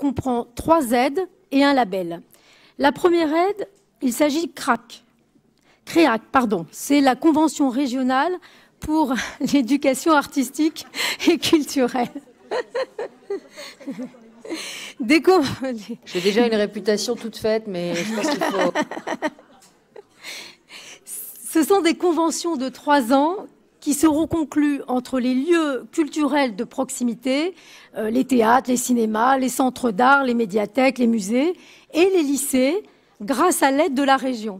comprend 3 aides et un label. La première aide, il s'agit CREAC, c'est la Convention régionale pour l'éducation artistique et culturelle. J'ai déjà une réputation toute faite, mais je pense qu'il faut... Ce sont des conventions de 3 ans qui seront conclues entre les lieux culturels de proximité, les théâtres, les cinémas, les centres d'art, les médiathèques, les musées et les lycées, grâce à l'aide de la région.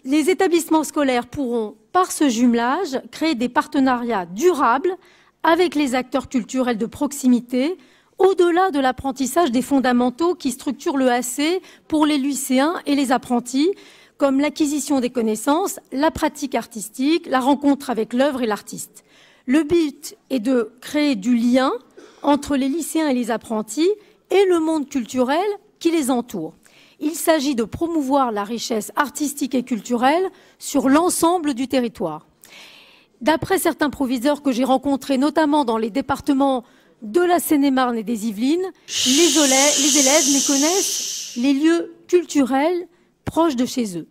Les établissements scolaires pourront, par ce jumelage, créer des partenariats durables avec les acteurs culturels de proximité, au-delà de l'apprentissage des fondamentaux qui structurent le AC pour les lycéens et les apprentis, comme l'acquisition des connaissances, la pratique artistique, la rencontre avec l'œuvre et l'artiste. Le but est de créer du lien entre les lycéens et les apprentis et le monde culturel qui les entoure. Il s'agit de promouvoir la richesse artistique et culturelle sur l'ensemble du territoire. D'après certains proviseurs que j'ai rencontrés, notamment dans les départements de la Seine-et-Marne et des Yvelines, les élèves méconnaissent les lieux culturels proches de chez eux.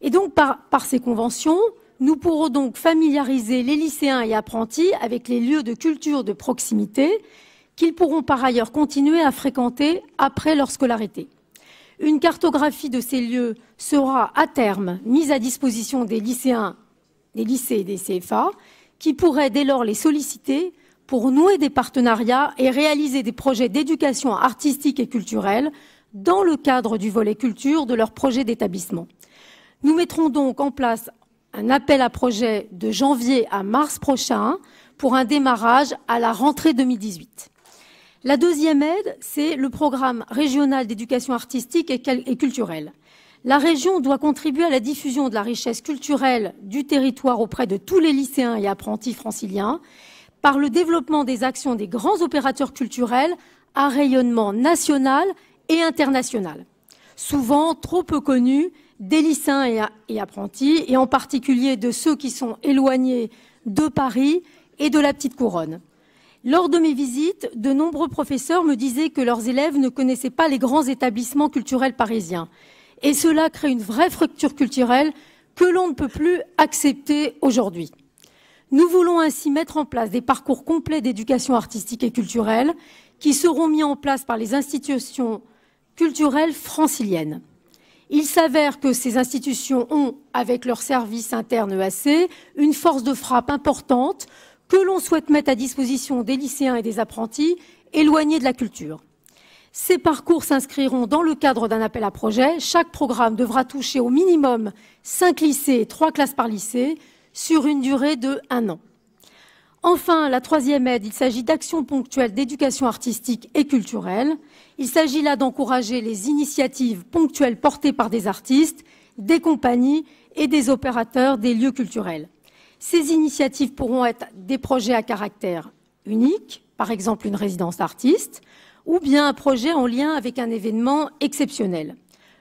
Et donc, par ces conventions, nous pourrons donc familiariser les lycéens et apprentis avec les lieux de culture de proximité qu'ils pourront par ailleurs continuer à fréquenter après leur scolarité. Une cartographie de ces lieux sera à terme mise à disposition des lycéens, des lycées et des CFA, qui pourraient dès lors les solliciter pour nouer des partenariats et réaliser des projets d'éducation artistique et culturelle dans le cadre du volet culture de leur projet d'établissement. Nous mettrons donc en place un appel à projets de janvier à mars prochain pour un démarrage à la rentrée 2018. La deuxième aide, c'est le programme régional d'éducation artistique et culturelle. La région doit contribuer à la diffusion de la richesse culturelle du territoire auprès de tous les lycéens et apprentis franciliens par le développement des actions des grands opérateurs culturels à rayonnement national et international, souvent trop peu connus des lycéens et apprentis, et en particulier de ceux qui sont éloignés de Paris et de la petite couronne. Lors de mes visites, de nombreux professeurs me disaient que leurs élèves ne connaissaient pas les grands établissements culturels parisiens. Et cela crée une vraie fracture culturelle que l'on ne peut plus accepter aujourd'hui. Nous voulons ainsi mettre en place des parcours complets d'éducation artistique et culturelle qui seront mis en place par les institutions culturelles franciliennes. Il s'avère que ces institutions ont, avec leur service interne EAC, une force de frappe importante que l'on souhaite mettre à disposition des lycéens et des apprentis éloignés de la culture. Ces parcours s'inscriront dans le cadre d'un appel à projet. Chaque programme devra toucher au minimum 5 lycées et 3 classes par lycée sur une durée de 1 an. Enfin, la troisième aide, il s'agit d'actions ponctuelles d'éducation artistique et culturelle. Il s'agit là d'encourager les initiatives ponctuelles portées par des artistes, des compagnies et des opérateurs des lieux culturels. Ces initiatives pourront être des projets à caractère unique, par exemple une résidence d'artiste, ou bien un projet en lien avec un événement exceptionnel.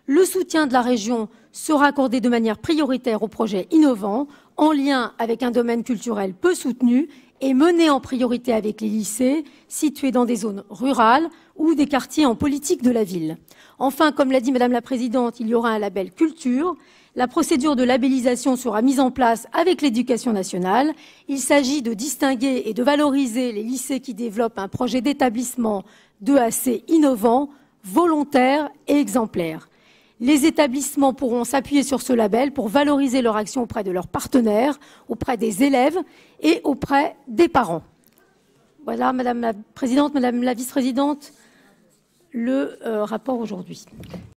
Le soutien de la région sera accordé de manière prioritaire aux projets innovants, en lien avec un domaine culturel peu soutenu et mené en priorité avec les lycées situés dans des zones rurales ou des quartiers en politique de la ville. Enfin, comme l'a dit Madame la Présidente, il y aura un label culture. La procédure de labellisation sera mise en place avec l'Éducation nationale. Il s'agit de distinguer et de valoriser les lycées qui développent un projet d'établissement d'EAC innovant, volontaire et exemplaire. Les établissements pourront s'appuyer sur ce label pour valoriser leur action auprès de leurs partenaires, auprès des élèves et auprès des parents. Voilà, Madame la Présidente, Madame la Vice-présidente, le rapport aujourd'hui.